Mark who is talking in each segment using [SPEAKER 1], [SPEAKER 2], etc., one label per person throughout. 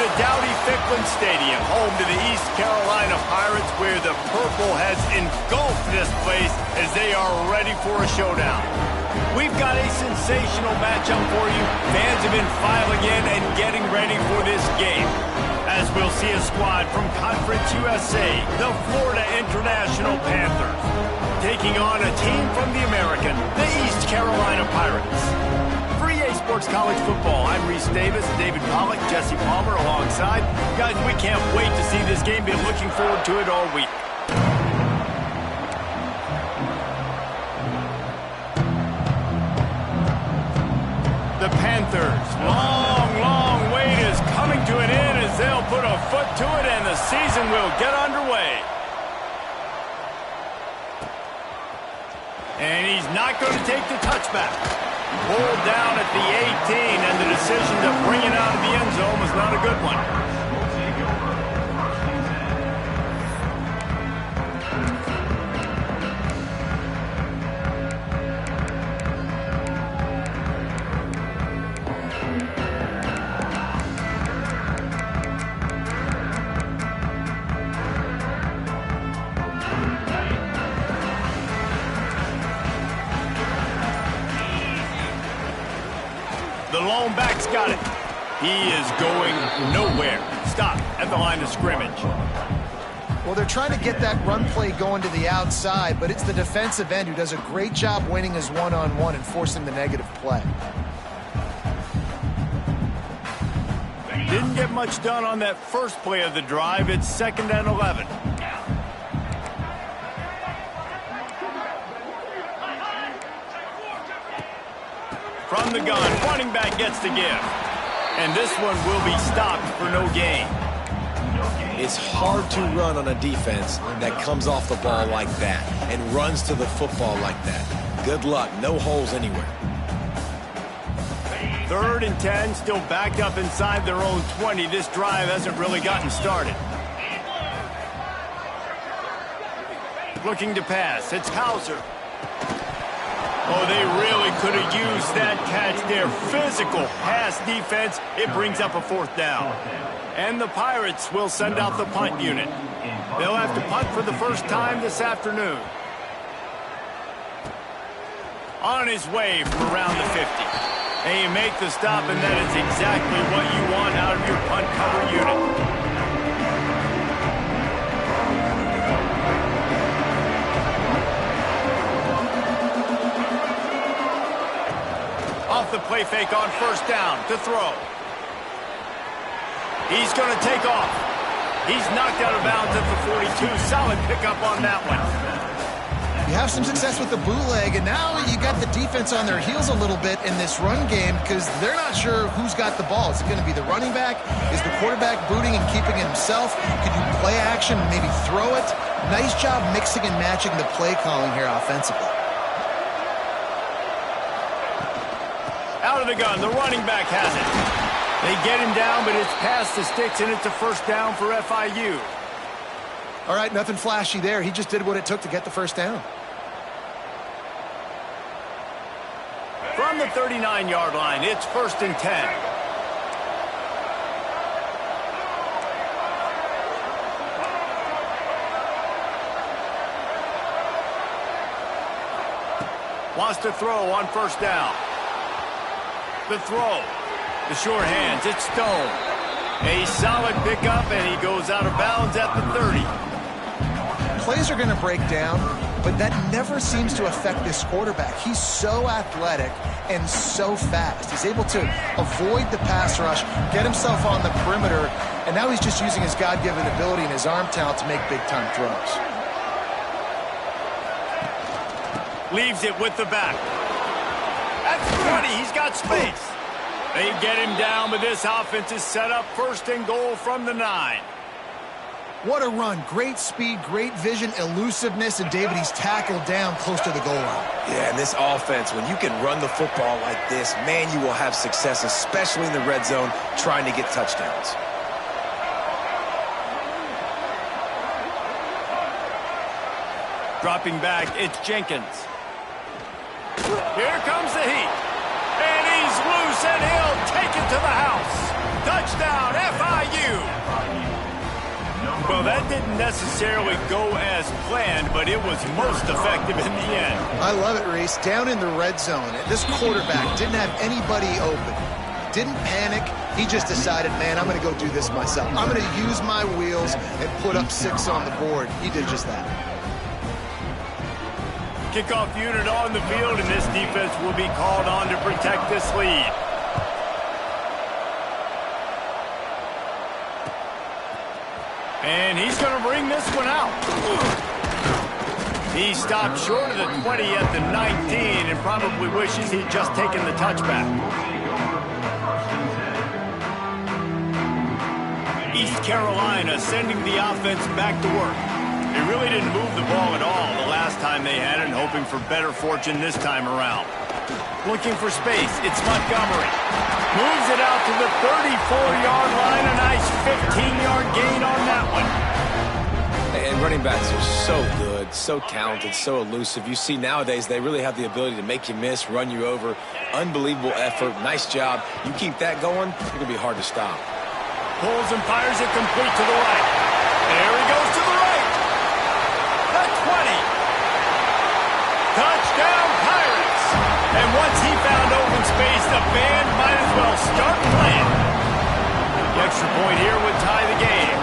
[SPEAKER 1] to Dowdy-Ficklin Stadium, home to the East Carolina Pirates, where the purple has engulfed this place as they are ready for a showdown. We've got a sensational matchup for you. Fans have been filing in and getting ready for this game, as we'll see a squad from Conference USA, the Florida International Panthers, taking on a team from the American, the East Carolina Pirates. For EA Sports College Football, I'm Reese Davis, David Pollack, Jesse Palmer alongside. Guys, we can't wait to see this game. Been looking forward to it all week. The Panthers' long wait is coming to an end as they'll put a foot to it and the season will get underway. And he's not going to take the touchback. Pulled down at the 18, and the decision to bring it out of the end zone was not a good one. The lone back's got it. He is going nowhere. Stop at the line of scrimmage.
[SPEAKER 2] Well, they're trying to get that run play going to the outside, but it's the defensive end who does a great job winning his one-on-one and forcing the negative play.
[SPEAKER 1] Didn't get much done on that first play of the drive. It's 2nd and 11. From the gun, running back gets the give. And this one will be stopped for no gain.
[SPEAKER 3] It's hard to run on a defense that comes off the ball like that and runs to the football like that. Good luck. No holes anywhere.
[SPEAKER 1] 3rd and 10, still backed up inside their own 20. This drive hasn't really gotten started. Looking to pass. It's Hauser. Oh, they really could have used that catch there. Physical pass defense. It brings up a 4th down. And the Pirates will send out the punt unit. They'll have to punt for the first time this afternoon. On his way from around the 50. And you make the stop, and that is exactly what you want out of your punt cover unit. Off the play fake on 1st down to throw. He's going to take off. He's knocked out of bounds at the 42. Solid pickup on that one.
[SPEAKER 2] You have some success with the bootleg, and now you got the defense on their heels a little bit in this run game because they're not sure who's got the ball. Is it going to be the running back? Is the quarterback booting and keeping it himself? Could you play action and maybe throw it? Nice job mixing and matching the play calling here offensively.
[SPEAKER 1] Out of the gun, the running back has it. They get him down, but it's past the sticks, and it's a 1st down for FIU.
[SPEAKER 2] All right, nothing flashy there. He just did what it took to get the 1st down.
[SPEAKER 1] From the 39-yard line, it's 1st and 10. Wants to throw on 1st down. The throw. The short hands. It's Stone. A solid pickup, and he goes out of bounds at the 30.
[SPEAKER 2] Plays are going to break down, but that never seems to affect this quarterback. He's so athletic and so fast. He's able to avoid the pass rush, get himself on the perimeter, and now he's just using his God-given ability and his arm talent to make big-time throws.
[SPEAKER 1] Leaves it with the back. That's 20. He's got space. They get him down, but this offense is set up 1st and goal from the 9.
[SPEAKER 2] What a run. Great speed, great vision, elusiveness, and David, he's tackled down close to the goal line.
[SPEAKER 3] Yeah, and this offense, when you can run the football like this, man, you will have success, especially in the red zone, trying to get touchdowns.
[SPEAKER 1] Dropping back, it's Jenkins. Here comes the heat. And he's loose, and he'll take it to the house. Touchdown, FIU! Well, that didn't necessarily go as planned, but it was most effective in the end.
[SPEAKER 2] I love it, Reese. Down in the red zone, this quarterback didn't have anybody open. Didn't panic. He just decided, man, I'm going to go do this myself. I'm going to use my wheels and put up 6 on the board. He did just that.
[SPEAKER 1] Kickoff unit on the field, and this defense will be called on to protect this lead. And he's going to bring this one out. He stopped short of the 20 at the 19 and probably wishes he'd just taken the touchback. East Carolina sending the offense back to work. They really didn't move the ball at all the last time they had it, hoping for better fortune this time around. Looking for space, it's Montgomery. Moves it out to the 34-yard line, a nice 15-yard gain on that one.
[SPEAKER 3] And running backs are so good, so talented, so elusive. You see nowadays they really have the ability to make you miss, run you over. Unbelievable effort, nice job. You keep that going, it's going to be hard to stop.
[SPEAKER 1] Pulls and fires it complete to the right. There he goes to the right. The 20. Touchdown, Pirates. And once he found open space, the band might as well start playing. The extra point here would tie the game.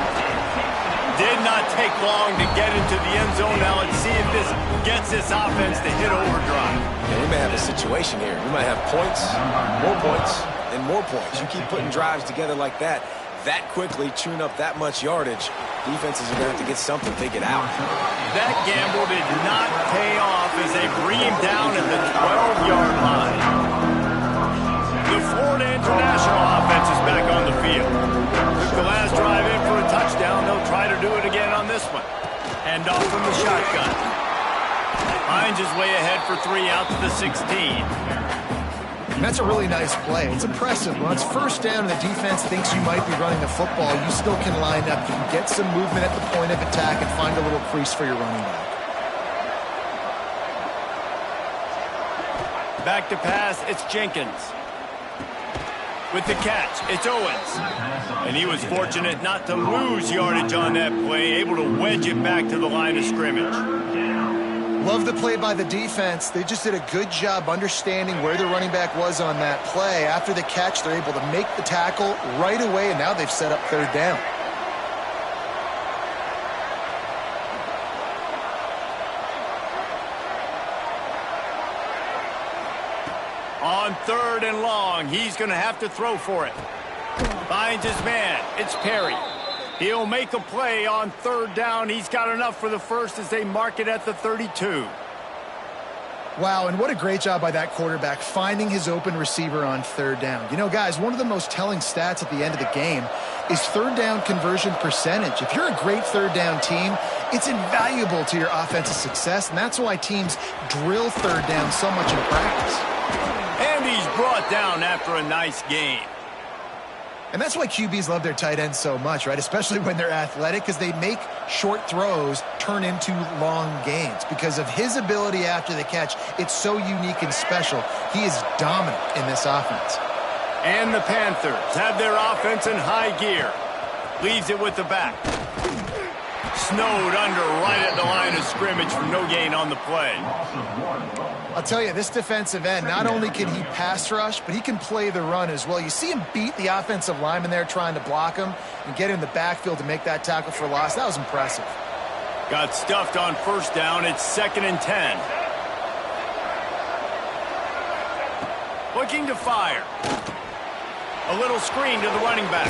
[SPEAKER 1] Did not take long to get into the end zone. Now let's see if this gets this offense to hit overdrive.
[SPEAKER 3] Yeah, we may have a situation here. We might have points, and more points. You keep putting drives together like that quickly, chewing up that much yardage, defenses are going to have to get something to get out.
[SPEAKER 1] That gamble did not pay off as they bring him down at the 12-yard line. The Florida International offense is back on the field. Took the last drive in for a touchdown. They'll try to do it again on this one. Hand off from the shotgun. Finds his way ahead for 3 out to the 16.
[SPEAKER 2] That's a really nice play. It's impressive. When it's first down and the defense thinks you might be running the football, you still can line up. You can get some movement at the point of attack and find a little crease for your running back.
[SPEAKER 1] Back to pass, it's Jenkins. With the catch, it's Owens. And he was fortunate not to lose yardage on that play, able to wedge it back to the line of scrimmage.
[SPEAKER 2] Love the play by the defense. They just did a good job understanding where the running back was on that play. After the catch, they're able to make the tackle right away, and now they've set up 3rd down.
[SPEAKER 1] On 3rd and long, he's going to have to throw for it. Finds his man. It's Perry. He'll make a play on 3rd down. He's got enough for the first as they mark it at the 32.
[SPEAKER 2] Wow, and what a great job by that quarterback finding his open receiver on 3rd down. You know, guys, one of the most telling stats at the end of the game is 3rd down conversion percentage. If you're a great 3rd down team, it's invaluable to your offensive success, and that's why teams drill 3rd down so much in practice.
[SPEAKER 1] And he's brought down after a nice gain.
[SPEAKER 2] And that's why QBs love their tight ends so much, right? Especially when they're athletic, because they make short throws turn into long gains. Because of his ability after the catch, it's so unique and special. He is dominant in this offense.
[SPEAKER 1] And the Panthers have their offense in high gear. Leaves it with the back. Snowed under right at the line of scrimmage for no gain on the play.
[SPEAKER 2] I'll tell you, this defensive end, not only can he pass rush, but he can play the run as well. You see him beat the offensive lineman there trying to block him and get in the backfield to make that tackle for loss. That was impressive.
[SPEAKER 1] Got stuffed on 1st down. It's 2nd and 10. Looking to fire. A little screen to the running back.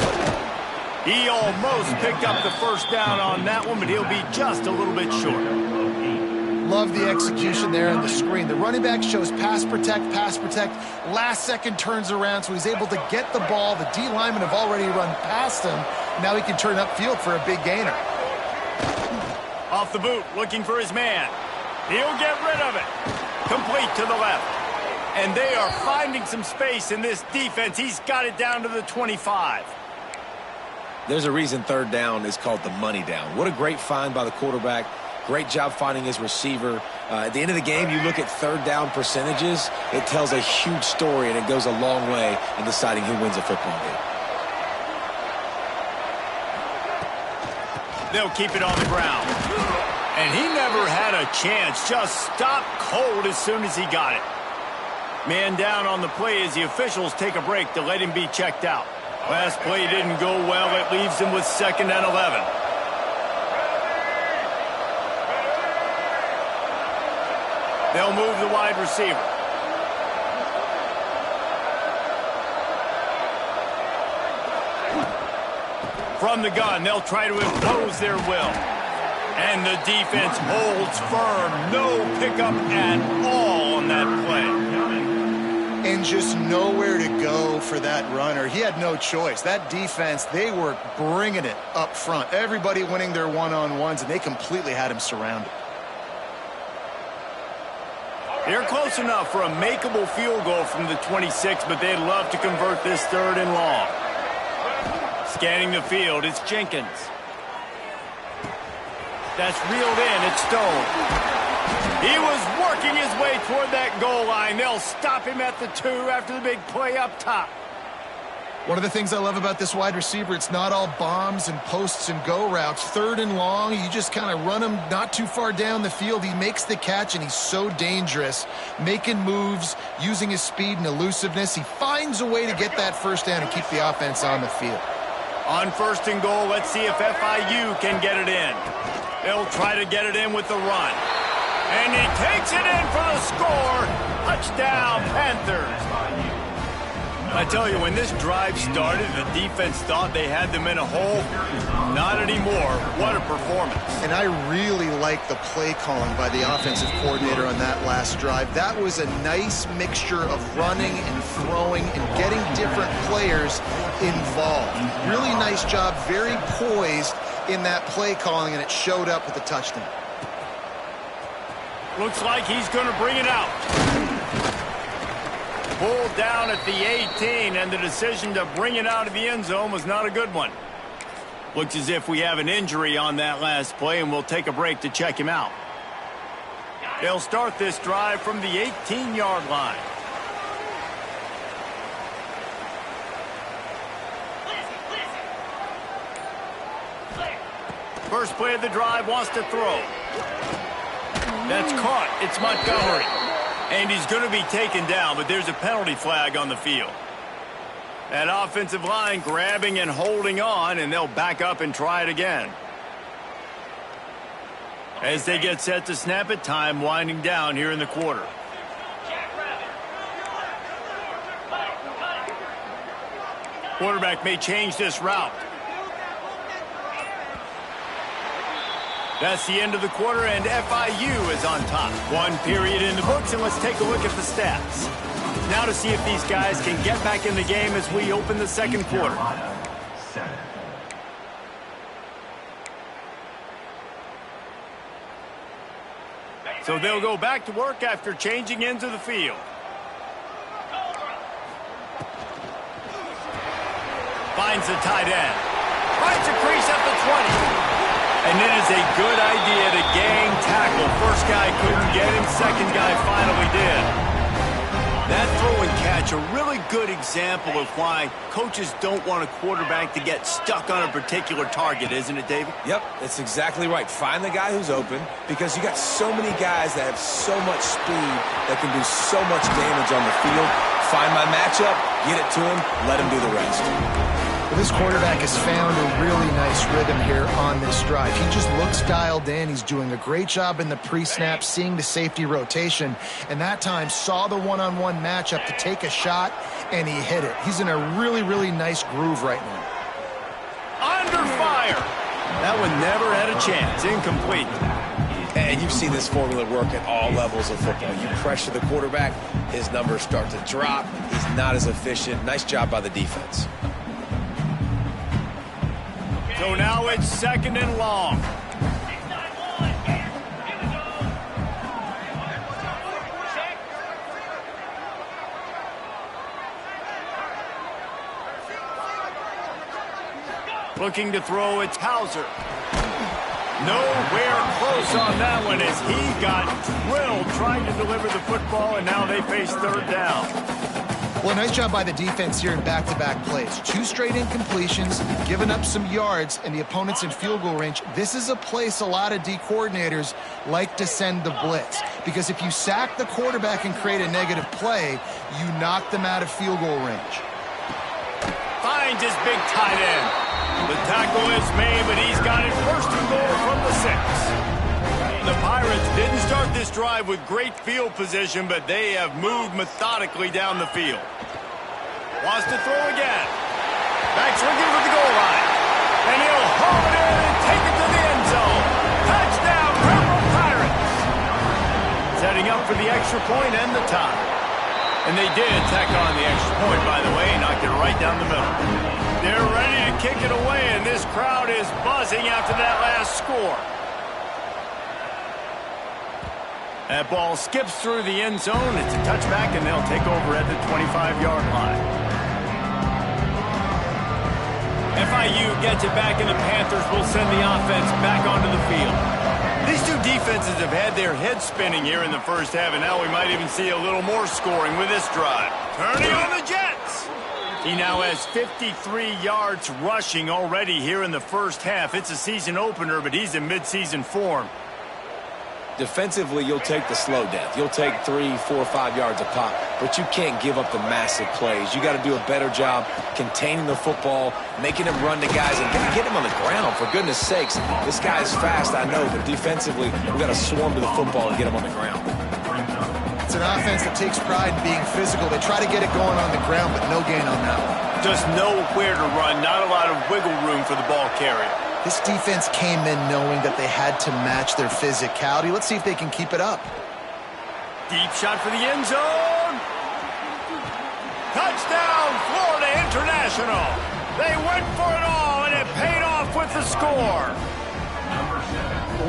[SPEAKER 1] He almost picked up the 1st down on that one, but he'll be just a little bit short.
[SPEAKER 2] Love the execution there on the screen. The running back shows pass protect. Last second turns around, so he's able to get the ball. The D linemen have already run past him. Now he can turn upfield for a big gainer.
[SPEAKER 1] Off the boot, looking for his man. He'll get rid of it. Complete to the left. And they are finding some space in this defense. He's got it down to the 25.
[SPEAKER 3] There's a reason 3rd down is called the money down. What a great find by the quarterback. Great job finding his receiver. At the end of the game, you look at 3rd down percentages. It tells a huge story, and it goes a long way in deciding who wins a football game.
[SPEAKER 1] They'll keep it on the ground. And he never had a chance. Just stopped cold as soon as he got it. Man down on the play as the officials take a break to let him be checked out. Last play didn't go well. It leaves him with 2nd and 11. They'll move the wide receiver. From the gun, they'll try to impose their will. And the defense holds firm. No pickup at all on that play.
[SPEAKER 2] And just nowhere to go for that runner. He had no choice. That defense, they were bringing it up front. Everybody winning their one-on-ones, and they completely had him surrounded.
[SPEAKER 1] They're close enough for a makeable field goal from the 26, but they'd love to convert this 3rd and long. Scanning the field, it's Jenkins. That's reeled in, it's Stone. He was working his way toward that goal line. They'll stop him at the 2 after the big play up top.
[SPEAKER 2] One of the things I love about this wide receiver, it's not all bombs and posts and go routes. 3rd and long, you just kind of run him not too far down the field. He makes the catch, and he's so dangerous, making moves, using his speed and elusiveness. He finds a way to get that first down and keep the offense on the field.
[SPEAKER 1] On 1st and goal, let's see if FIU can get it in. They'll try to get it in with the run. And he takes it in for the score. Touchdown, Panthers. I tell you, when this drive started, the defense thought they had them in a hole. Not anymore. What a performance.
[SPEAKER 2] And I really like the play calling by the offensive coordinator on that last drive. That was a nice mixture of running and throwing and getting different players involved. Really nice job, very poised in that play calling, and it showed up with a touchdown.
[SPEAKER 1] Looks like he's going to bring it out. Pulled down at the 18, and the decision to bring it out of the end zone was not a good one. Looks as if we have an injury on that last play, and we'll take a break to check him out. They'll start this drive from the 18-yard line. First play of the drive, wants to throw. That's caught. It's Montgomery. And he's going to be taken down, but there's a penalty flag on the field. That offensive line grabbing and holding on, and they'll back up and try it again. As they get set to snap it, time winding down here in the quarter. Quarterback may change this route. That's the end of the quarter, and FIU is on top. 1 period in the books, and let's take a look at the stats. Now to see if these guys can get back in the game as we open the 2nd quarter. So they'll go back to work after changing into the field. Finds the tight end. Finds a crease at the 20. And it is a good idea to gang tackle. First guy couldn't get him. Second guy finally did. That throw and catch, a really good example of why coaches don't want a quarterback to get stuck on a particular target, isn't it, David?
[SPEAKER 3] Yep, that's exactly right. Find the guy who's open, because you got so many guys that have so much speed that can do so much damage on the field. Find my matchup, get it to him, let him do the rest.
[SPEAKER 2] Well, this quarterback has found a really nice rhythm here on this drive. He just looks dialed in. He's doing a great job in the pre-snap, seeing the safety rotation, and that time saw the one-on-one matchup to take a shot, and he hit it. He's in a really, really nice groove right now.
[SPEAKER 1] Under fire. That one never had a chance. Incomplete.
[SPEAKER 3] And you've seen this formula work at all levels of football. You pressure the quarterback, his numbers start to drop. He's not as efficient. Nice job by the defense.
[SPEAKER 1] So now it's 2nd and long. Looking to throw, it's Hauser. Nowhere close on that one as he got drilled trying to deliver the football, and now they face 3rd down.
[SPEAKER 2] Well, nice job by the defense here in back-to-back plays. 2 straight incompletions, giving up some yards, and the opponent's in field goal range. This is a place a lot of D coordinators like to send the blitz, because if you sack the quarterback and create a negative play, you knock them out of field goal range.
[SPEAKER 1] Finds his big tight end. The tackle is made, but he's got it first and goal from the 6. The Pirates didn't start this drive with great field position, but they have moved methodically down the field. Wants to throw again. Back's looking for the goal line. And he'll haul it in and take it to the end zone. Touchdown, Purple Pirates. Setting up for the extra point and the tie. And they did tack on the extra point, by the way, knocked it right down the middle. They're ready to kick it away, and this crowd is buzzing after that last score. That ball skips through the end zone. It's a touchback, and they'll take over at the 25-yard line. FIU gets it back, and the Panthers will send the offense back onto the field. These two defenses have had their heads spinning here in the first half, and now we might even see a little more scoring with this drive. Turning on the Jets. He now has 53 yards rushing already here in the first half. It's a season opener, but he's in midseason form.
[SPEAKER 3] Defensively, you'll take the slow death. You'll take 3, 4, 5 yards a pop, but you can't give up the massive plays. You got to do a better job containing the football, making him run to guys, and get him on the ground, for goodness sakes. This guy is fast, I know, but defensively, we've got to swarm to the football and get him on the ground.
[SPEAKER 2] It's an offense that takes pride in being physical. They try to get it going on the ground, but no gain on that one.
[SPEAKER 1] Just nowhere to run, not a lot of wiggle room for the ball carrier.
[SPEAKER 2] This defense came in knowing that they had to match their physicality. Let's see if they can keep it up.
[SPEAKER 1] Deep shot for the end zone. Touchdown, Florida International. They went for it all, and it paid off with the score.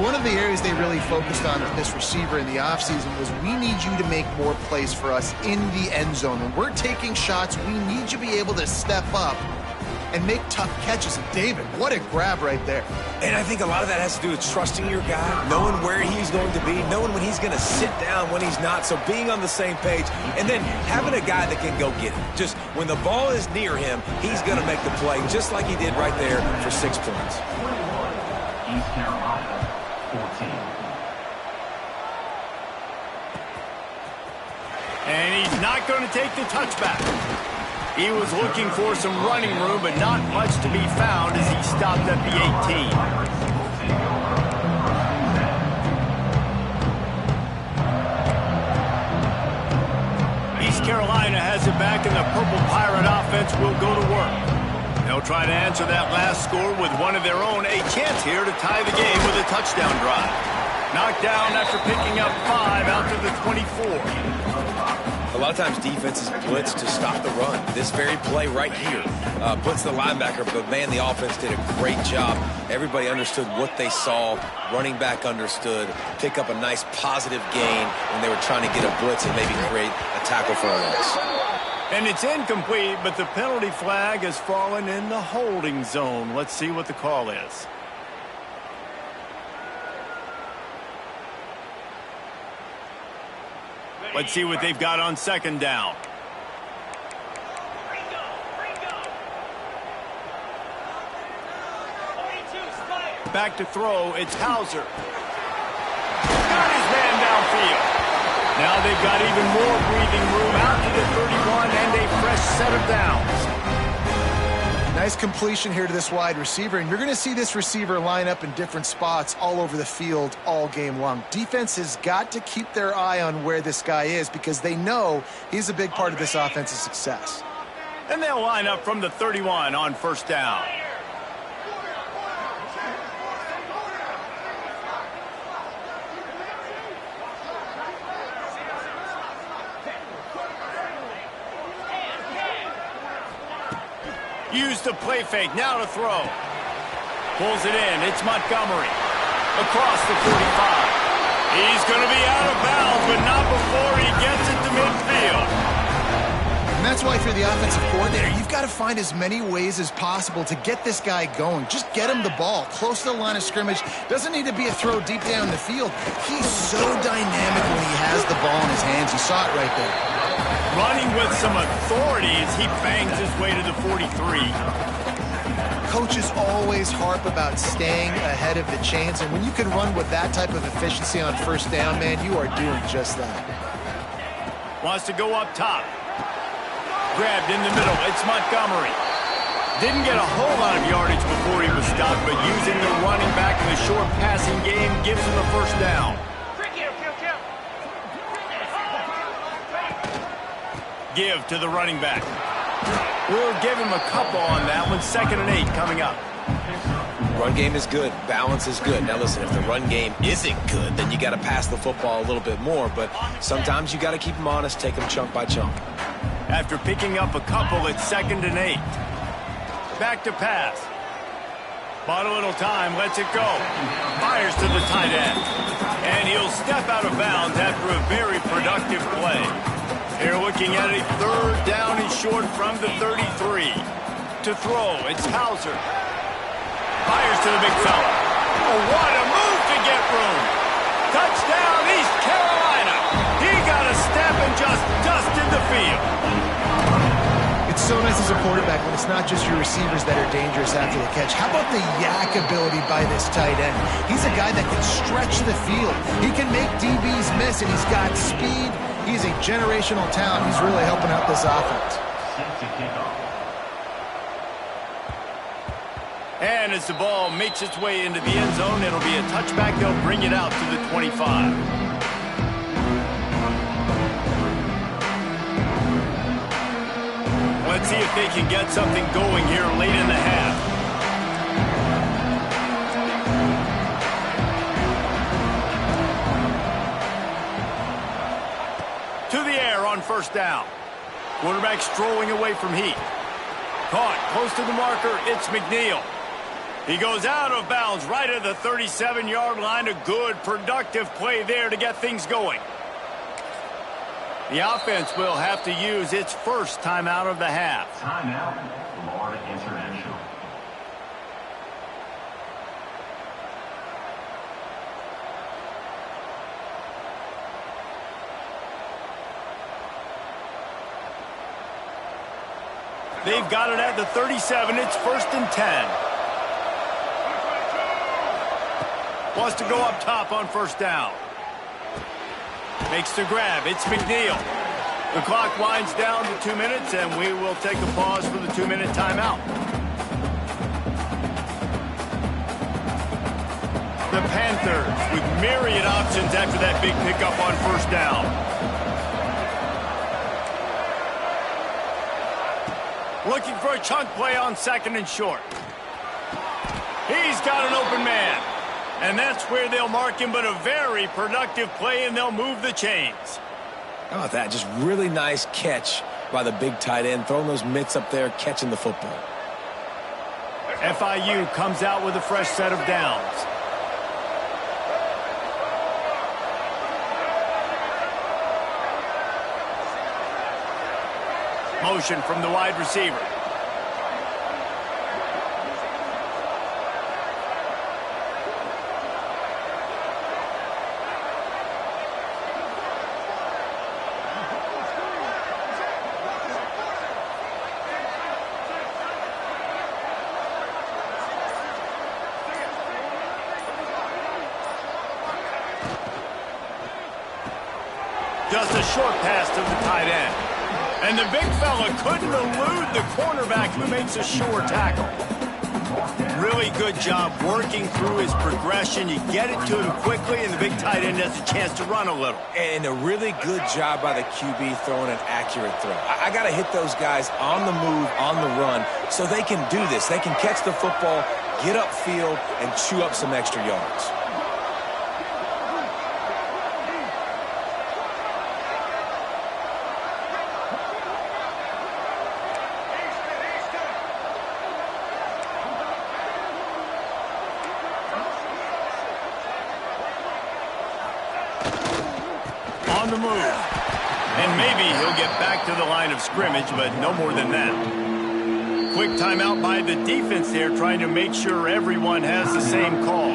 [SPEAKER 2] One of the areas they really focused on with this receiver in the offseason was, we need you to make more plays for us in the end zone. When we're taking shots, we need you to be able to step up and make tough catches. And David, what a grab right there.
[SPEAKER 3] And I think a lot of that has to do with trusting your guy, knowing where he's going to be, knowing when he's going to sit down, when he's not. So being on the same page, and then having a guy that can go get it. Just when the ball is near him, he's going to make the play, just like he did right there for 6 points.
[SPEAKER 4] East Carolina, 14.
[SPEAKER 1] And he's not going to take the touchback. He was looking for some running room, but not much to be found as he stopped at the 18. East Carolina has it back, and the Purple Pirate offense will go to work. They'll try to answer that last score with one of their own. A chance here to tie the game with a touchdown drive. Knocked down after picking up 5 out to the 24.
[SPEAKER 3] A lot of times defenses blitz to stop the run. This very play right here puts the linebacker, but man, the offense did a great job. Everybody understood what they saw. Running back understood. Pick up a nice positive gain when they were trying to get a blitz and maybe create a tackle for a loss.
[SPEAKER 1] And it's incomplete, but the penalty flag has fallen in the holding zone. Let's see what the call is. Let's see what they've got on second down. Back to throw, it's Hauser. Got his man downfield. Now they've got even more breathing room out to the 31 and a fresh set of downs.
[SPEAKER 2] Nice completion here to this wide receiver, and you're going to see this receiver line up in different spots all over the field all game long. Defense has got to keep their eye on where this guy is, because they know he's a big part of this offense's success.
[SPEAKER 1] And they'll line up from the 31 on first down. Used the play fake, now to throw. Pulls it in, it's Montgomery. Across the 45. He's going to be out of bounds, but not before he gets it to midfield.
[SPEAKER 2] And that's why, for the offensive coordinator, you've got to find as many ways as possible to get this guy going. Just get him the ball close to the line of scrimmage. Doesn't need to be a throw deep down the field. He's so dynamic when he has the ball in his hands. You saw it right there.
[SPEAKER 1] Running with some authority as he bangs his way to the 43.
[SPEAKER 2] Coaches always harp about staying ahead of the chains, and when you can run with that type of efficiency on first down, man, you are doing just that.
[SPEAKER 1] Wants to go up top. Grabbed in the middle. It's Montgomery. Didn't get a whole lot of yardage before he was stopped, but using the running back in the short passing game gives him the first down. Give to the running back. We'll give him a couple on that one. 2nd and 8 coming up.
[SPEAKER 3] Run game is good. Balance is good. Now listen, if the run game isn't good, then you got to pass the football a little bit more. But sometimes you got to keep them honest, take them chunk by chunk.
[SPEAKER 1] After picking up a couple, it's 2nd and 8. Back to pass. Bought a little time, lets it go. Fires to the tight end. And he'll step out of bounds after a very productive play. They're looking at a 3rd down and short from the 33. To throw, it's Hauser. Fires to the big fella. Oh, what a move to get room. Touchdown, East Carolina. He got a step and just dusted the field.
[SPEAKER 2] It's so nice as a quarterback when it's not just your receivers that are dangerous after the catch. How about the yak ability by this tight end? He's a guy that can stretch the field. He can make DBs miss, and he's got speed. He's a generational talent. He's really helping out this offense.
[SPEAKER 1] And as the ball makes its way into the end zone, it'll be a touchback. They'll bring it out to the 25. Let's see if they can get something going here late in the half. To the air on first down. Quarterback strolling away from Heat. Caught close to the marker. It's McNeil. He goes out of bounds right at the 37-yard line. A good, productive play there to get things going. The offense will have to use its first timeout of the half.
[SPEAKER 4] Timeout, Florida International.
[SPEAKER 1] They've got it at the 37. It's 1st and 10. Wants to go up top on first down. Makes the grab. It's McNeil. The clock winds down to 2 minutes, and we will take a pause for the 2-minute timeout. The Panthers with myriad options after that big pickup on first down. Looking for a chunk play on 2nd and short. He's got an open man. And that's where they'll mark him, but a very productive play, and they'll move the chains.
[SPEAKER 3] How about that? Just really nice catch by the big tight end, throwing those mitts up there, catching the football.
[SPEAKER 1] FIU comes out with a fresh set of downs. Motion from the wide receiver. Just a short pass to the tight end. And the big fella couldn't elude the cornerback who makes a sure tackle. Really good job working through his progression. You get it to him quickly, and the big tight end has a chance to run a little.
[SPEAKER 3] And a really good job by the QB throwing an accurate throw. I got to hit those guys on the move, on the run, so they can do this. They can catch the football, get upfield, and chew up some extra yards.
[SPEAKER 1] On the move. And maybe he'll get back to the line of scrimmage, but no more than that. Quick timeout by the defense there, trying to make sure everyone has the same call.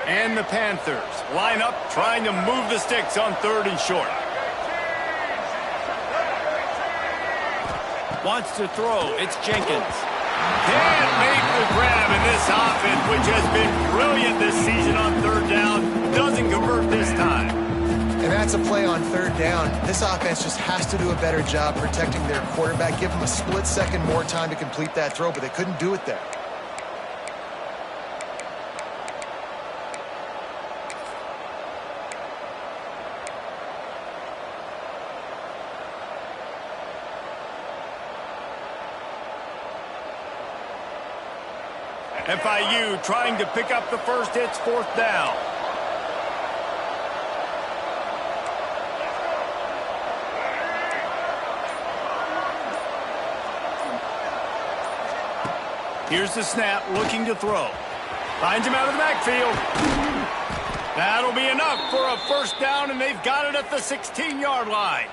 [SPEAKER 1] And the Panthers line up trying to move the sticks on 3rd and short. Wants to throw. It's Jenkins. Can't make the grab in this offense, which has been brilliant this season on 3rd down. Doesn't convert this time.
[SPEAKER 2] And that's a play on 3rd down. This offense just has to do a better job protecting their quarterback. Give them a split second more time to complete that throw, but they couldn't do it there.
[SPEAKER 1] FIU trying to pick up the first. It's 4th down. Here's the snap, looking to throw. Finds him out of the backfield. That'll be enough for a 1st down, and they've got it at the 16-yard line.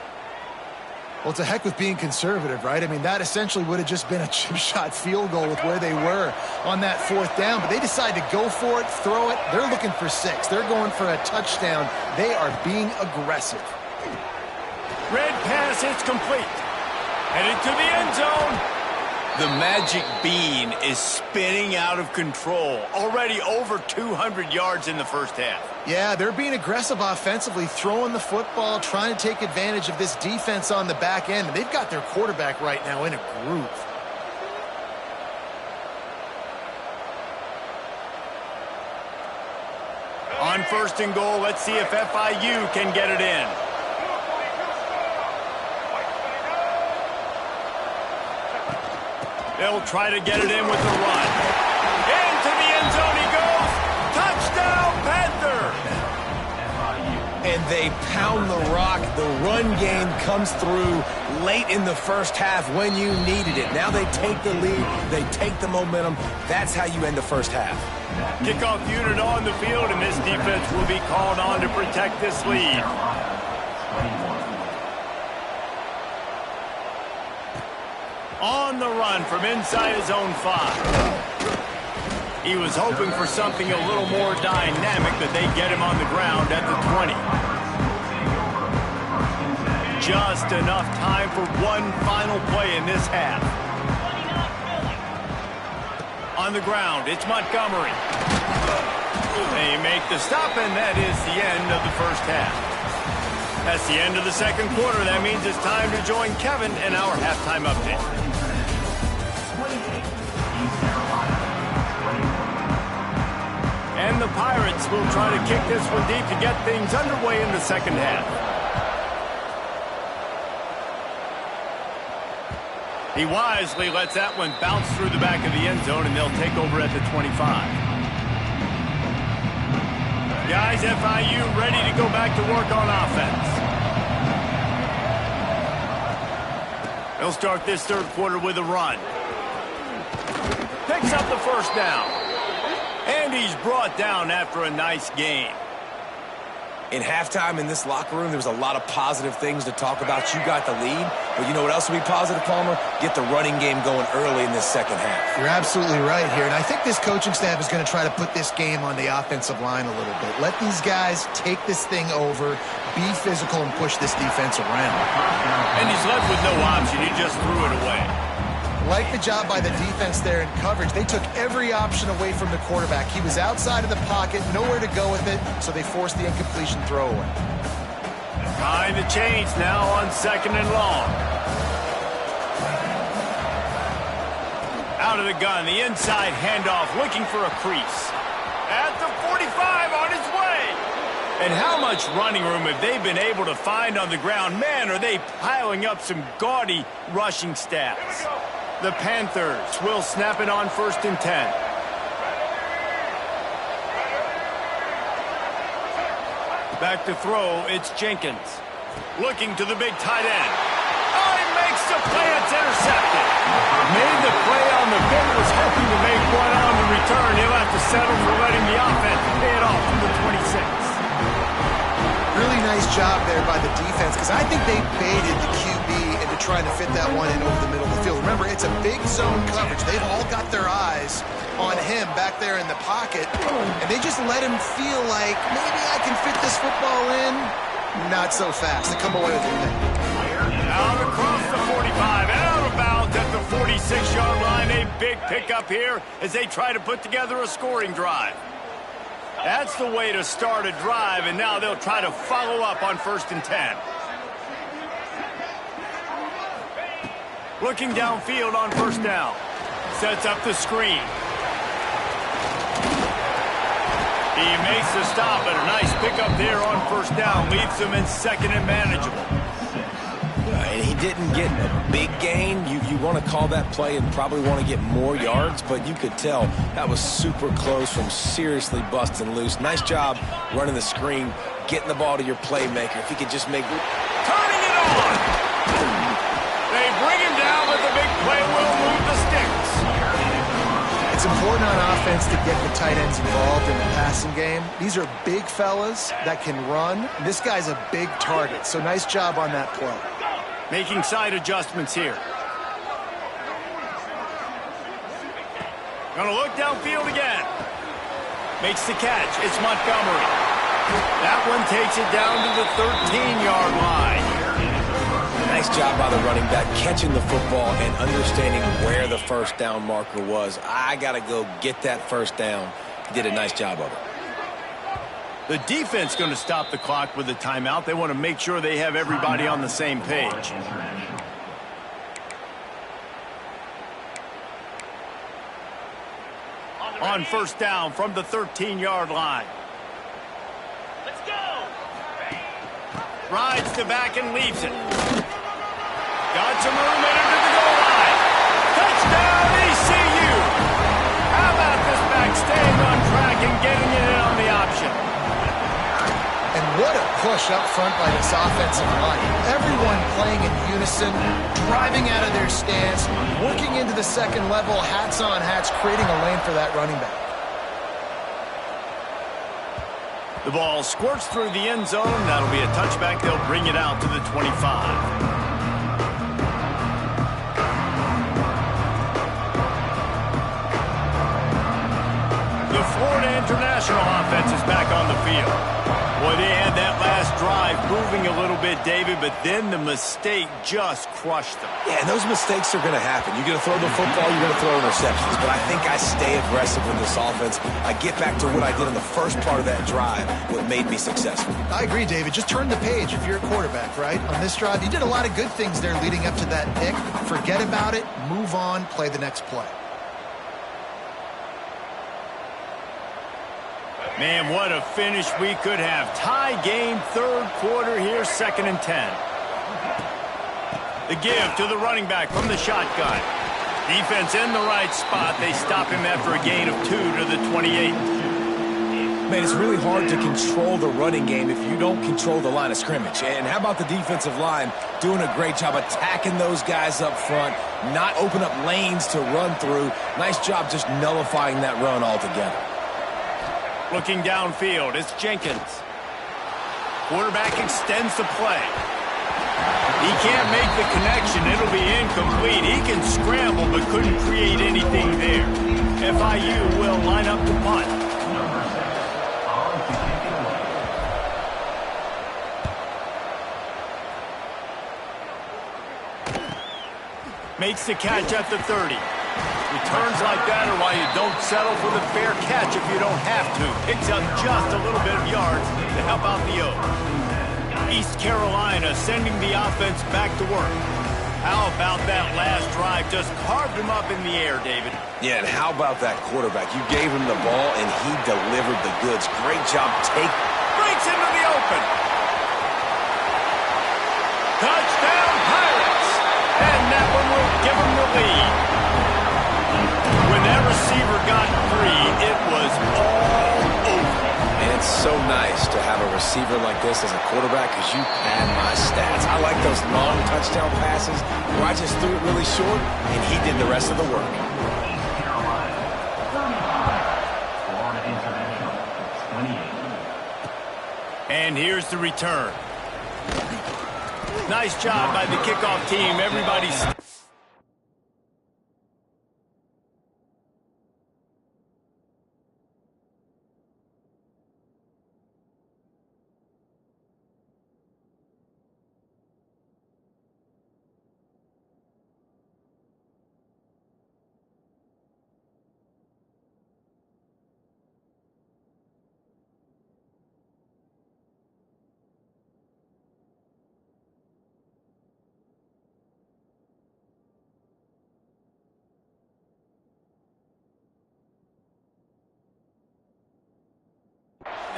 [SPEAKER 2] Well, it's a heck with being conservative, right? I mean, that essentially would have just been a chip shot field goal with where they were on that 4th down. But they decide to go for it, throw it. They're looking for 6. They're going for a touchdown. They are being aggressive.
[SPEAKER 1] Red pass, it's complete. Headed to the end zone. The magic bean is spinning out of control. Already over 200 yards in the 1st half.
[SPEAKER 2] Yeah, they're being aggressive offensively, throwing the football, trying to take advantage of this defense on the back end. And they've got their quarterback right now in a groove.
[SPEAKER 1] On 1st and goal, let's see if FIU can get it in. They'll try to get it in with the run. Into the end zone he goes. Touchdown, Panthers!
[SPEAKER 3] And they pound the rock. The run game comes through late in the 1st half when you needed it. Now they take the lead. They take the momentum. That's how you end the 1st half.
[SPEAKER 1] Kickoff unit on the field, and this defense will be called on to protect this lead. On the run from inside his own 5. He was hoping for something a little more dynamic, but they get him on the ground at the 20. Just enough time for one final play in this half. On the ground, it's Montgomery. They make the stop, and that is the end of the 1st half. That's the end of the 2nd quarter. That means it's time to join Kevin in our halftime update. And the Pirates will try to kick this one deep to get things underway in the 2nd half. He wisely lets that one bounce through the back of the end zone, and they'll take over at the 25. Guys, FIU ready to go back to work on offense. They'll start this 3rd quarter with a run. Picks up the 1st down. And he's brought down after a nice game.
[SPEAKER 3] In halftime in this locker room, there was a lot of positive things to talk about. You got the lead, but you know what else will be positive, Palmer? Get the running game going early in this 2nd half.
[SPEAKER 2] You're absolutely right here, and I think this coaching staff is going to try to put this game on the offensive line a little bit. Let these guys take this thing over, be physical, and push this defense around.
[SPEAKER 1] And he's left with no option. He just threw it away.
[SPEAKER 2] Like the job by the defense there in coverage. They took every option away from the quarterback. He was outside of the pocket, nowhere to go with it, so they forced the incompletion throwaway.
[SPEAKER 1] Trying to change now on 2nd and long. Out of the gun, the inside handoff, looking for a crease. At the 45, on his way. And how much running room have they been able to find on the ground? Man, are they piling up some gaudy rushing stats. The Panthers will snap it on 1st and 10. Back to throw, it's Jenkins. Looking to the big tight end. Oh, he makes the play, it's intercepted. Made the play on the bit, was hoping to make one on the return. He'll have to settle for letting the offense pay it off from the 26.
[SPEAKER 2] Really nice job there by the defense, because I think they baited the QB into trying to fit that one in over the middle of the field. Remember, it's a big zone coverage. They've all got their eyes on him. him back there in the pocket, and they just let him feel like, maybe I can fit this football in. Not so fast. They come away with a pick.
[SPEAKER 1] Out across the 45, out of bounds at the 46-yard line. A big pickup here as they try to put together a scoring drive. That's the way to start a drive, and now they'll try to follow up on 1st and 10. Looking downfield on 1st down. Sets up the screen. He makes the stop, and a nice pickup there on 1st down. Leaves them in 2nd and manageable.
[SPEAKER 3] And he didn't get a big gain. You want to call that play and probably want to get more yards, but you could tell that was super close from seriously busting loose. Nice job running the screen, getting the ball to your playmaker. If he could just make...
[SPEAKER 1] Turning it on! They bring him down, but the big play will move the sticks.
[SPEAKER 2] It's important on offense to get the tight ends involved in the passing game. These are big fellas that can run. This guy's a big target, so nice job on that play.
[SPEAKER 1] Making side adjustments here. Gonna look downfield again. Makes the catch. It's Montgomery. That one takes it down to the 13-yard line.
[SPEAKER 3] Nice job by the running back, catching the football and understanding where the 1st down marker was. I got to go get that 1st down. He did a nice job of it.
[SPEAKER 1] The defense going to stop the clock with a timeout. They want to make sure they have everybody on the same page. On 1st down from the 13-yard line. Let's go! Rides to back and leaves it. Got some room into the goal line. Touchdown, ECU! How about this back staying on track and getting it in on the option?
[SPEAKER 2] And what a push up front by this offensive line. Everyone playing in unison, driving out of their stance, working into the 2nd level, hats on hats, creating a lane for that running back.
[SPEAKER 1] The ball squirts through the end zone. That'll be a touchback. They'll bring it out to the 25. The Florida International offense is back on the field. Boy, they had that last drive moving a little bit, David, but then the mistake just crushed them.
[SPEAKER 3] Yeah, and those mistakes are going to happen. You're going to throw the football, you're going to throw interceptions, but I think I stay aggressive with this offense. I get back to what I did in the first part of that drive, what made me successful.
[SPEAKER 2] I agree, David. Just turn the page if you're a quarterback, right? On this drive, you did a lot of good things there leading up to that pick. Forget about it, move on, play the next play.
[SPEAKER 1] Man, what a finish we could have. Tie game, 3rd quarter here, 2nd and 10. The give to the running back from the shotgun. Defense in the right spot. They stop him after a gain of 2 to the 28.
[SPEAKER 3] Man, it's really hard to control the running game if you don't control the line of scrimmage. And how about the defensive line doing a great job attacking those guys up front, not open up lanes to run through. Nice job just nullifying that run altogether.
[SPEAKER 1] Looking downfield, it's Jenkins. Quarterback extends the play. He can't make the connection. It'll be incomplete. He can scramble but couldn't create anything there. FIU will line up to punt. Makes the catch at the 30. Returns like that are why you don't settle for the fair catch if you don't have to. Picks up just a little bit of yards to help out the O. East Carolina sending the offense back to work. How about that last drive? Just carved him up in the air, David.
[SPEAKER 3] Yeah, and how about that quarterback? You gave him the ball, and he delivered the goods. Great job.
[SPEAKER 1] Breaks into the open. Touchdown, Pirates! And that one will give them the lead. When that receiver got free, it was all over.
[SPEAKER 3] And it's so nice to have a receiver like this as a quarterback because you pad my stats. I like those long touchdown passes where I just threw it really short and he did the rest of the work.
[SPEAKER 1] And here's the return. Nice job by the kickoff team. Everybody's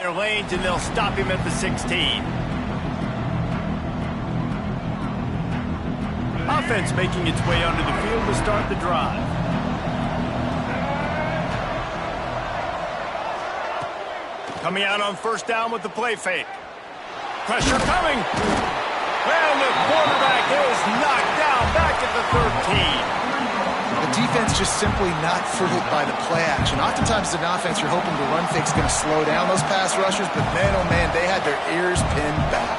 [SPEAKER 1] their lanes, and they'll stop him at the 16. Offense making its way onto the field to start the drive. Coming out on first down with the play fake. Pressure coming. And the quarterback is knocked down back at the 13.
[SPEAKER 2] The defense just simply not fooled by the play action. Oftentimes as an offense, you're hoping the run fake's going to slow down those pass rushers, but man, oh man, they had their ears pinned back.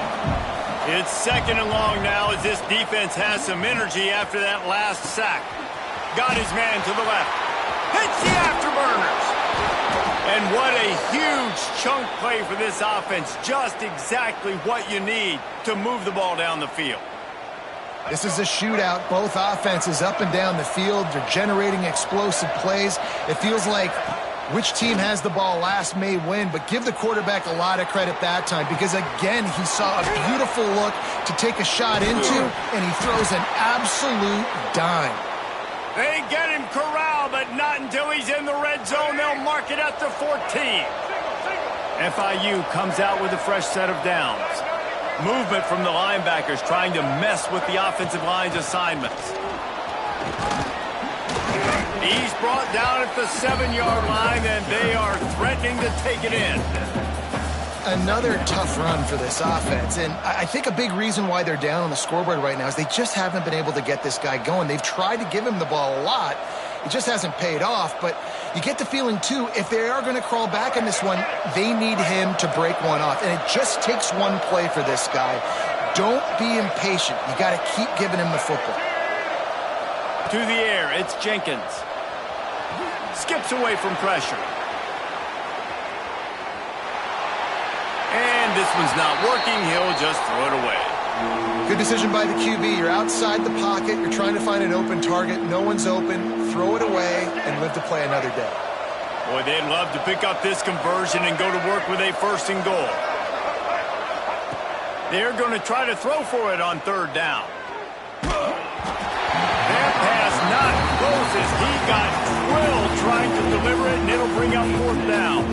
[SPEAKER 1] It's second and long now as this defense has some energy after that last sack. Got his man to the left. Hits the afterburners. And what a huge chunk play for this offense. Just exactly what you need to move the ball down the field.
[SPEAKER 2] This is a shootout. Both offenses up and down the field. They're generating explosive plays. It feels like which team has the ball last may win, but give the quarterback a lot of credit that time because, again, he saw a beautiful look to take a shot into, and he throws an absolute dime.
[SPEAKER 1] They get him corralled, but not until he's in the red zone. They'll mark it at the 14. FIU comes out with a fresh set of downs. Movement from the linebackers trying to mess with the offensive line's assignments. He's brought down at the 7-yard line, and they are threatening to take it in.
[SPEAKER 2] Another tough run for this offense, and I think a big reason why they're down on the scoreboard right now is they just haven't been able to get this guy going. They've tried to give him the ball a lot. It just hasn't paid off, but you get the feeling, too, if they are going to crawl back in this one, they need him to break one off, and it just takes one play for this guy. Don't be impatient. You got to keep giving him the football.
[SPEAKER 1] To the air, it's Jenkins. Skips away from pressure. And this one's not working. He'll just throw it away.
[SPEAKER 2] Good decision by the QB. You're outside the pocket. You're trying to find an open target. No one's open. Throw it away and live to play another day.
[SPEAKER 1] Boy, they'd love to pick up this conversion and go to work with a first and goal. They're going to try to throw for it on third down. That pass not close as he got drilled trying to deliver it, and it'll bring up fourth down.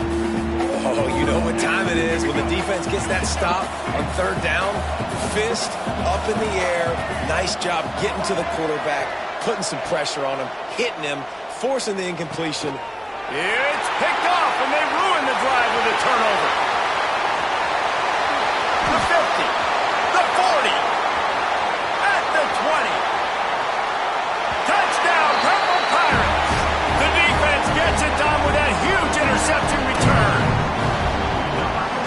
[SPEAKER 3] Oh, you know what time it is when the defense gets that stop on third down. Fist up in the air. Nice job getting to the quarterback, putting some pressure on him, hitting him, forcing the incompletion.
[SPEAKER 1] It's picked off, and they ruin the drive with a turnover. The 50, the 40, at the 20. Touchdown, Purple Pirates! The defense gets it done with that huge interception return.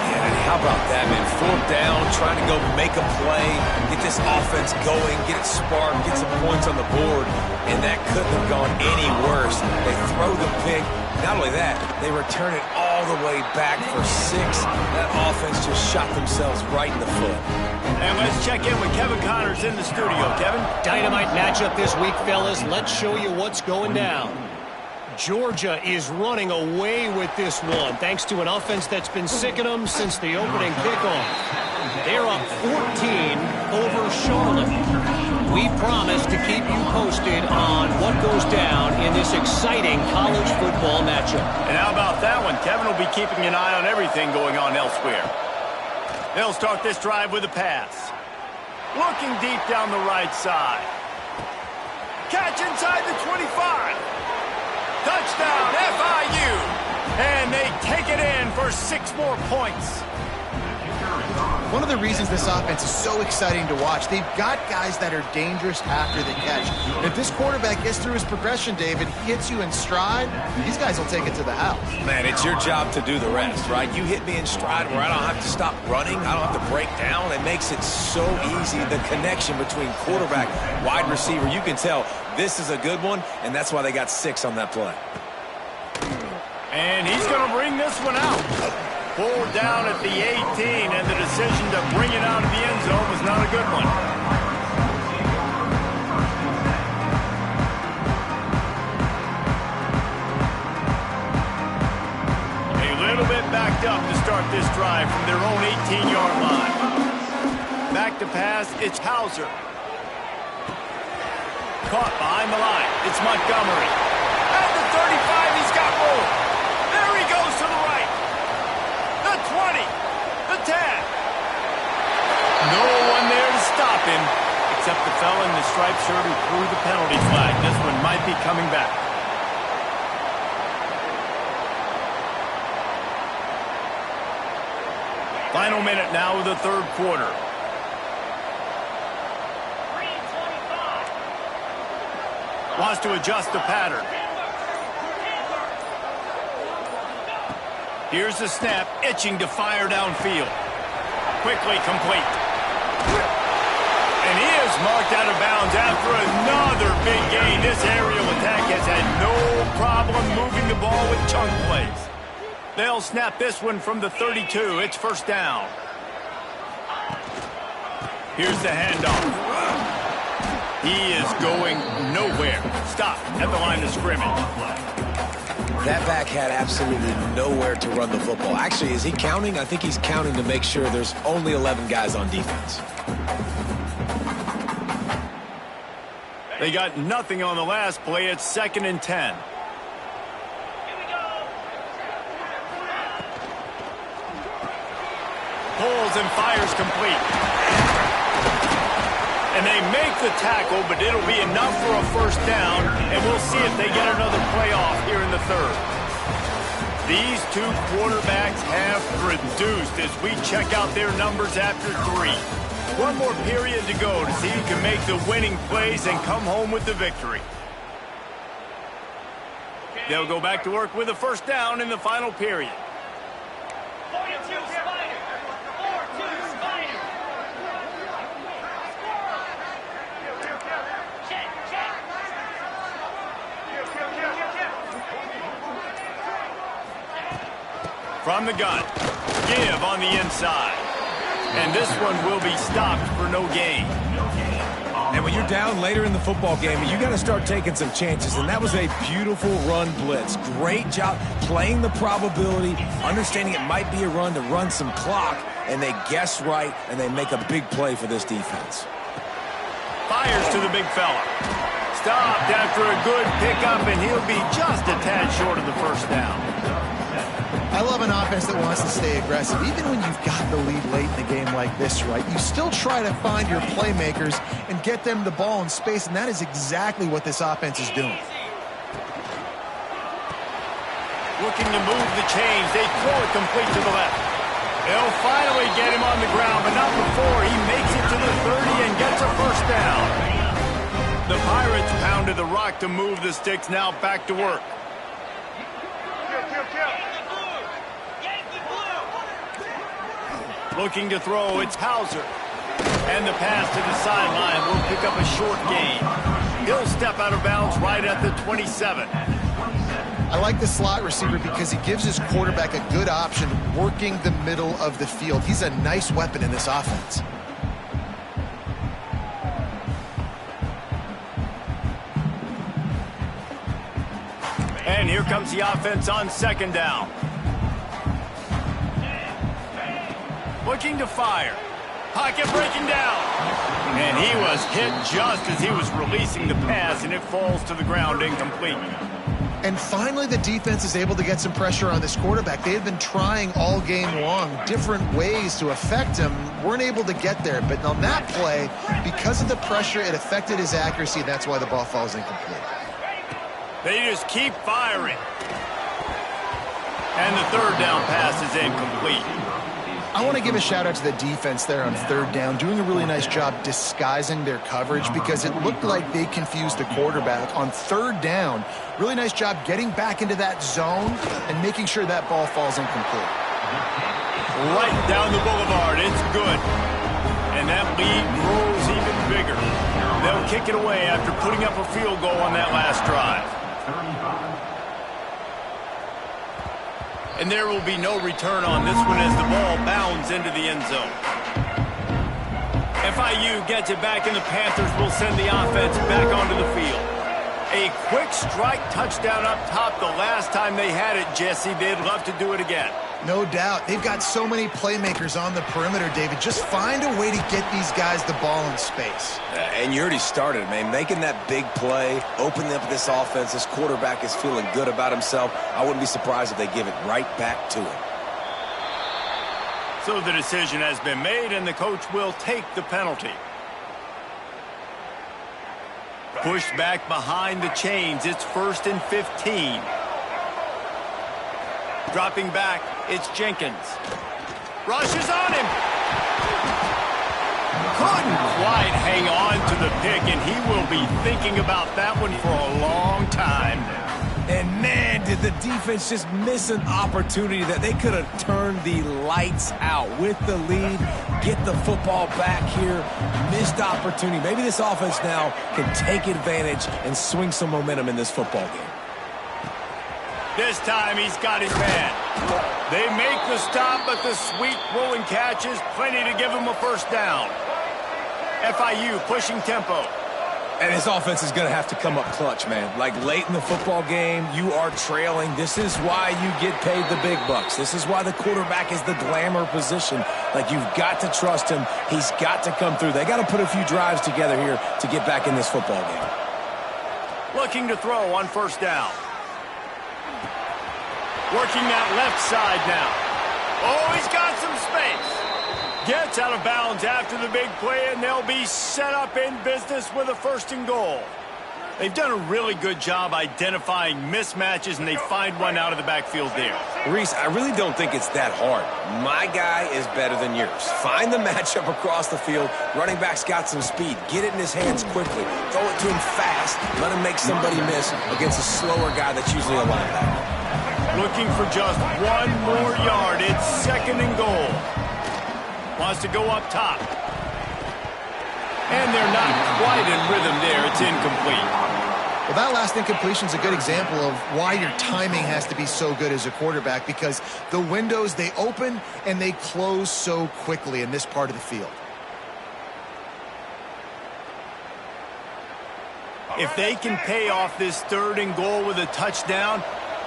[SPEAKER 3] Yeah, how about that, man? Fourth down, trying to go make a play, get this offense going, get it sparked, get some points on the board, and that couldn't have gone any worse. They throw the pick. Not only that, they return it all the way back for 6. That offense just shot themselves right in the foot.
[SPEAKER 1] And let's check in with Kevin Connors in the studio. Kevin?
[SPEAKER 5] Dynamite matchup this week, fellas. Let's show you what's going down. Georgia is running away with this one, thanks to an offense that's been sicking them since the opening kickoff. They're up 14 over Charlotte. We promise to keep you posted on what goes down in this exciting college football matchup.
[SPEAKER 1] And how about that one? Kevin will be keeping an eye on everything going on elsewhere. They'll start this drive with a pass. Looking deep down the right side. Catch inside the 25. Touchdown, FIU. And they take it in for 6 more points.
[SPEAKER 2] One of the reasons this offense is so exciting to watch, they've got guys that are dangerous after the catch. And if this quarterback gets through his progression, David, he hits you in stride, these guys will take it to the house.
[SPEAKER 3] Man, it's your job to do the rest, right? You hit me in stride where I don't have to stop running. I don't have to break down. It makes it so easy. The connection between quarterback, wide receiver, you can tell this is a good one, and that's why they got 6 on that play.
[SPEAKER 1] And he's going to bring this one out. Pulled down at the 18, and the decision to bring it out of the end zone was not a good one. A little bit backed up to start this drive from their own 18-yard line. Back to pass, it's Hauser. Caught behind the line, it's Montgomery. At the 35, he's got room. There he goes to the right. The 20. striped shirt who threw the penalty flag. This one might be coming back. Final minute now of the third quarter. Wants to adjust the pattern. Here's the snap, itching to fire downfield. Quickly complete. And he is marked out of bounds after another big gain. This aerial attack has had no problem moving the ball with chunk plays. They'll snap this one from the 32. It's first down. Here's the handoff. He is going nowhere. Stop at the line of scrimmage.
[SPEAKER 3] That back had absolutely nowhere to run the football. Actually, is he counting? I think he's counting to make sure there's only 11 guys on defense.
[SPEAKER 1] They got nothing on the last play. It's 2nd and 10. Pulls and fires complete. And they make the tackle, but it'll be enough for a first down, and we'll see if they get another playoff here in the third. These two quarterbacks have produced as we check out their numbers after 3. One more period to go to see who can make the winning plays and come home with the victory. They'll go back to work with a first down in the final period. From the gun, give on the inside. And this one will be stopped for no gain.
[SPEAKER 3] And when you're down later in the football game, you got to start taking some chances. And that was a beautiful run blitz. Great job playing the probability, understanding it might be a run to run some clock. And they guess right, and they make a big play for this defense.
[SPEAKER 1] Fires to the big fella. Stopped after a good pickup, and he'll be just a tad short of the first down.
[SPEAKER 2] I love an offense that wants to stay aggressive. Even when you've got the lead late in the game like this, right, you still try to find your playmakers and get them the ball in space, and that is exactly what this offense is doing.
[SPEAKER 1] Looking to move the chains. They throw it complete to the left. They'll finally get him on the ground, but not before he makes it to the 30 and gets a first down. The Pirates pounded the rock to move the sticks. Now back to work. Looking to throw, it's Hauser. And the pass to the sideline will pick up a short gain. He'll step out of bounds right at the 27.
[SPEAKER 2] I like the slot receiver because he gives his quarterback a good option working the middle of the field. He's a nice weapon in this offense.
[SPEAKER 1] And here comes the offense on second down. Looking to fire. Pocket breaking down. And he was hit just as he was releasing the pass, and it falls to the ground incomplete.
[SPEAKER 2] And finally, the defense is able to get some pressure on this quarterback. They had been trying all game long different ways to affect him. Weren't able to get there. But on that play, because of the pressure, it affected his accuracy. That's why the ball falls incomplete.
[SPEAKER 1] They just keep firing. And the third down pass is incomplete.
[SPEAKER 2] I want to give a shout out to the defense there on third down, doing a really nice job disguising their coverage because it looked like they confused the quarterback on third down. Really nice job getting back into that zone and making sure that ball falls incomplete.
[SPEAKER 1] Right down the boulevard. It's good. And that lead grows even bigger. They'll kick it away after putting up a field goal on that last drive. And there will be no return on this one as the ball bounds into the end zone. FIU gets it back, and the Panthers will send the offense back onto the field. A quick strike touchdown up top the last time they had it, Jesse. They'd love to do it again.
[SPEAKER 2] No doubt. They've got so many playmakers on the perimeter, David. Just find a way to get these guys the ball in space.
[SPEAKER 3] And you already started, man. Making that big play, opening up this offense. This quarterback is feeling good about himself. I wouldn't be surprised if they give it right back to him.
[SPEAKER 1] So the decision has been made, and the coach will take the penalty. Pushed back behind the chains. It's 1st and 15. Dropping back, it's Jenkins. Rushes on him. Couldn't quite hang on to the pick, and he will be thinking about that one for a long time.
[SPEAKER 3] And man, did the defense just miss an opportunity that they could have turned the lights out with the lead, get the football back here. Missed opportunity. Maybe this offense now can take advantage and swing some momentum in this football game.
[SPEAKER 1] This time he's got his man. They make the stop, but the sweet rolling catch is plenty to give him a first down. FIU pushing tempo.
[SPEAKER 3] And his offense is going to have to come up clutch, man. Like late in the football game, you are trailing. This is why you get paid the big bucks. This is why the quarterback is the glamour position. Like, you've got to trust him. He's got to come through. They got to put a few drives together here to get back in this football game.
[SPEAKER 1] Looking to throw on first down. Working that left side now. Oh, he's got some space. Gets out of bounds after the big play, and they'll be set up in business with a 1st and goal. They've done a really good job identifying mismatches, and they find one out of the backfield there.
[SPEAKER 3] Reese, I really don't think it's that hard. My guy is better than yours. Find the matchup across the field. Running back's got some speed. Get it in his hands quickly. Throw it to him fast. Let him make somebody miss against a slower guy that's usually a linebacker.
[SPEAKER 1] Looking for just one more yard. It's 2nd and goal. Wants to go up top. And they're not quite in rhythm there. It's incomplete.
[SPEAKER 2] Well, that last incompletion is a good example of why your timing has to be so good as a quarterback, because the windows, they open and they close so quickly in this part of the field.
[SPEAKER 1] If they can pay off this 3rd and goal with a touchdown,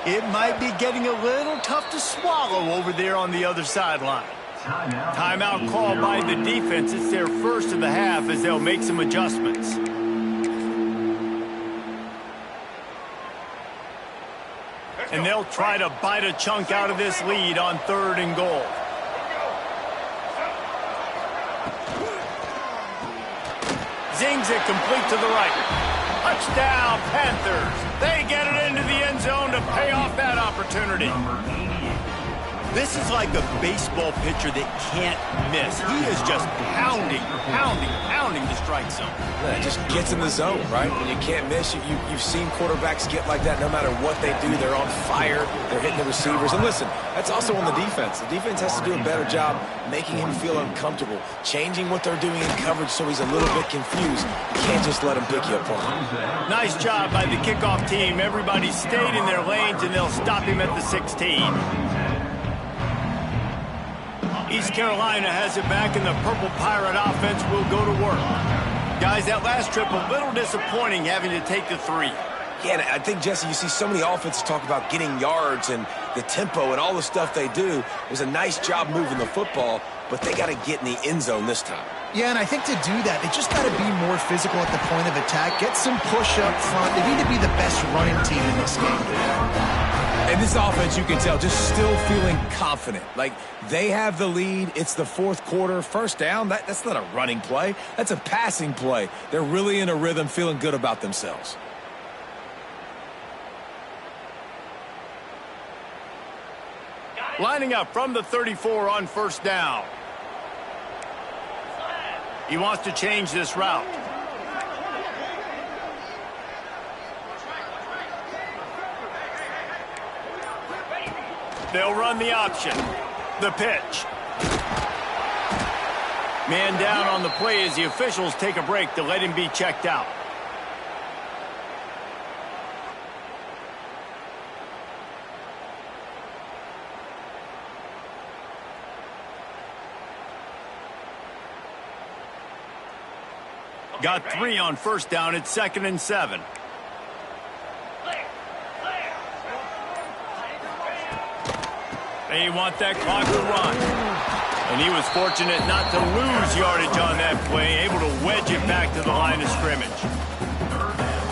[SPEAKER 1] it might be getting a little tough to swallow over there on the other sideline. Timeout called by the defense. It's their first of the half as they'll make some adjustments. And they'll try to bite a chunk out of this lead on 3rd and goal. Zings it complete to the right. Touchdown, Panthers. They get it into the end zone to pay off that opportunity. This is like a baseball pitcher that can't miss. He is just pounding the strike zone.
[SPEAKER 3] Yeah, it just gets in the zone, right? When you can't miss, you've seen quarterbacks get like that no matter what they do. They're on fire. They're hitting the receivers. And listen, that's also on the defense. The defense has to do a better job making him feel uncomfortable, changing what they're doing in coverage so he's a little bit confused. You can't just let him pick you apart.
[SPEAKER 1] Nice job by the kickoff team. Everybody stayed in their lanes, and they'll stop him at the 16. East Carolina has it back, and the Purple Pirate offense will go to work. Guys, that last trip, a little disappointing having to take the 3.
[SPEAKER 3] Yeah, and I think, Jesse, you see so many offenses talk about getting yards and the tempo and all the stuff they do. It was a nice job moving the football, but they got to get in the end zone this time.
[SPEAKER 2] Yeah, and I think to do that, they just got to be more physical at the point of attack. Get some push up front. They need to be the best running team in this game.
[SPEAKER 3] And this offense, you can tell, just still feeling confident. Like, they have the lead. It's the 4th quarter. First down, that's not a running play. That's a passing play. They're really in a rhythm, feeling good about themselves.
[SPEAKER 1] Lining up from the 34 on first down. He wants to change this route. They'll run the option. The pitch. Man down on the play as the officials take a break to let him be checked out. Got 3 on first down. It's 2nd and 7. They want that clock to run. And he was fortunate not to lose yardage on that play, able to wedge it back to the line of scrimmage.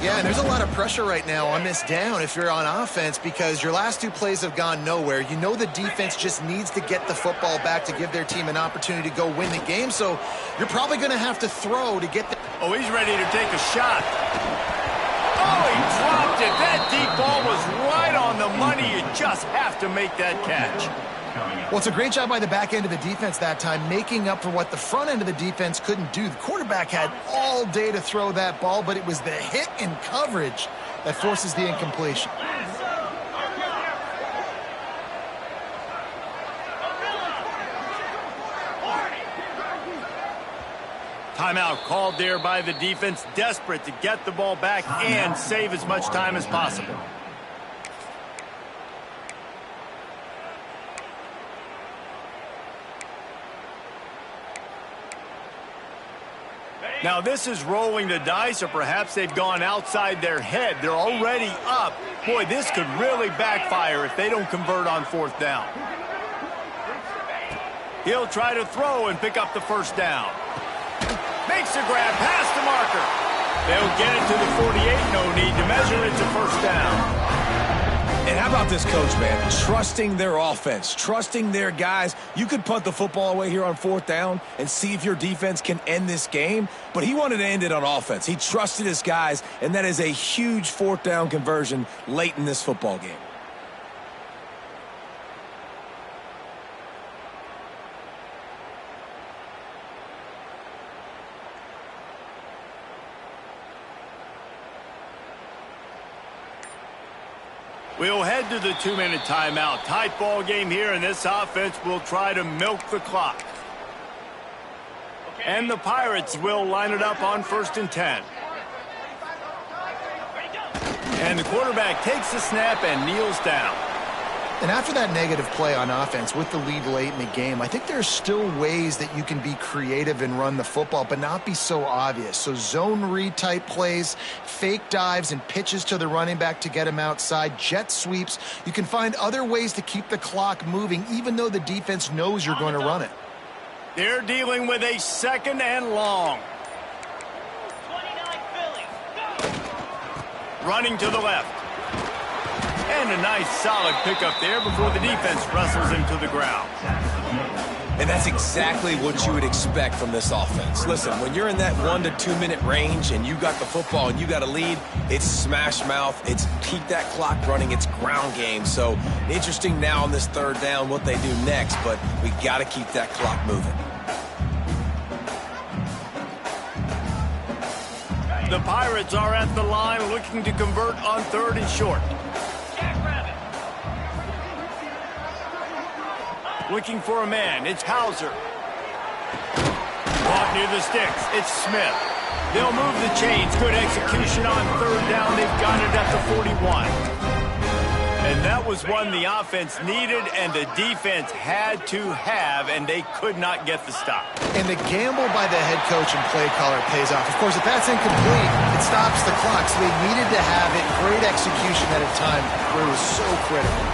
[SPEAKER 2] Yeah, and there's a lot of pressure right now on this down if you're on offense, because your last 2 plays have gone nowhere. You know the defense just needs to get the football back to give their team an opportunity to go win the game, so you're probably going to have to throw to get the
[SPEAKER 1] Oh, he's ready to take a shot. Oh, he dropped it. That deep ball was right on the money. You just have to make that catch.
[SPEAKER 2] Well, it's a great job by the back end of the defense that time, making up for what the front end of the defense couldn't do. The quarterback had all day to throw that ball, but it was the hit and coverage that forces the incompletion.
[SPEAKER 1] Timeout called there by the defense, desperate to get the ball back and save as much time as possible. Now this is rolling the dice, or perhaps they've gone outside their head. They're already up. Boy, this could really backfire if they don't convert on fourth down. He'll try to throw and pick up the first down. Makes a grab past the marker. They'll get it to the 48. No need to measure it to first down.
[SPEAKER 3] And how about this coach, man? Trusting their offense, trusting their guys. You could punt the football away here on fourth down and see if your defense can end this game, but he wanted to end it on offense. He trusted his guys, and that is a huge fourth down conversion late in this football game.
[SPEAKER 1] We'll head to the 2-minute timeout. Tight ball game here, and this offense will try to milk the clock. And the Pirates will line it up on 1st and 10. And the quarterback takes the snap and kneels down.
[SPEAKER 2] And after that negative play on offense with the lead late in the game, I think there's still ways that you can be creative and run the football, but not be so obvious. So zone read type plays, fake dives and pitches to the running back to get him outside, jet sweeps. You can find other ways to keep the clock moving, even though the defense knows you're going to run it.
[SPEAKER 1] They're dealing with a 2nd and long. Running to the left. And a nice solid pickup there before the defense wrestles him to the ground.
[SPEAKER 3] And that's exactly what you would expect from this offense. Listen, when you're in that 1 to 2 minute range and you got the football and you got a lead, it's smash mouth, it's keep that clock running, it's ground game. So interesting now on this 3rd down what they do next, but we got to keep that clock moving.
[SPEAKER 1] The Pirates are at the line looking to convert on 3rd and short. Looking for a man. It's Hauser. Caught near the sticks. It's Smith. They'll move the chains. Good execution on 3rd down. They've got it at the 41. And that was one the offense needed and the defense had to have, and they could not get the stop.
[SPEAKER 2] And the gamble by the head coach and play caller pays off. Of course, if that's incomplete, it stops the clock. So they needed to have it. Great execution at a time where it was so critical.